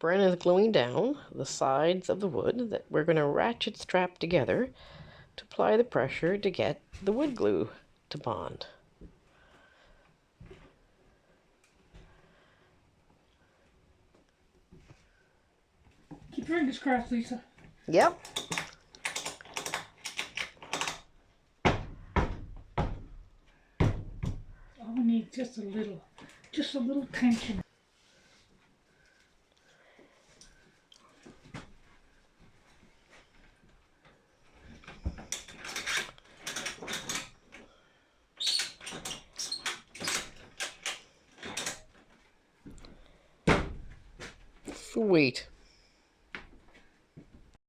Bren is gluing down the sides of the wood that we're going to ratchet strap together to apply the pressure to get the wood glue to bond. Keep your fingers crossed, Lisa. Yep. All we need just a little tension. Sweet.